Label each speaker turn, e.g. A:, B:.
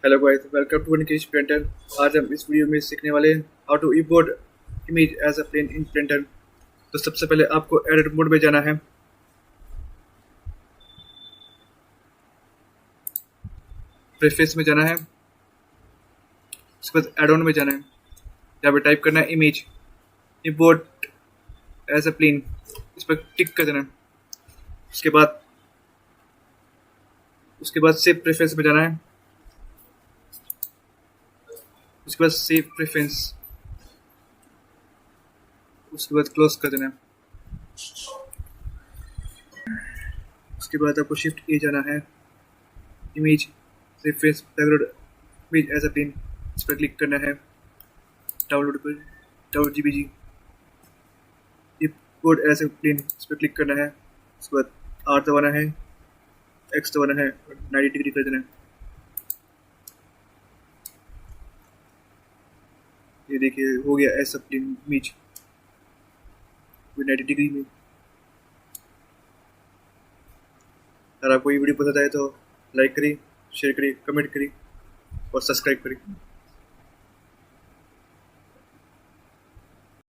A: Hello guys, welcome to Nikesh printer. आज हम इस वीडियो में सीखने वाले हैं how to import image as a plane in printer. तो सबसे पहले आपको एडिट मोड में जाना है। प्रेफेस में जाना है, उसके बाद एड ऑन में जाना है। यहाँ पे टाइप करना है image import as a plane, इस पर टिक कर देना है। उसके बाद सेव प्रेफरेंस में जाना है। उसके बाद सेव प्रेफरेंस, उसके बाद क्लोज कर देना है। उसके बाद आपको शिफ्ट ए जाना है, image reference background image as a plane, इस पर क्लिक करना है। डाउनलोड पर download JPG import as a plane, इस पर क्लिक करना है। उसके बाद आर दबाना है, एक्स दबाना है, 90 डिग्री कर देना है। ये देखिए हो गया ऐसा प्लेन इमेज 90 डिग्री में। अगर आपको ये वीडियो पसंद आए तो लाइक करें, शेयर करें, कमेंट करें और सब्सक्राइब करें।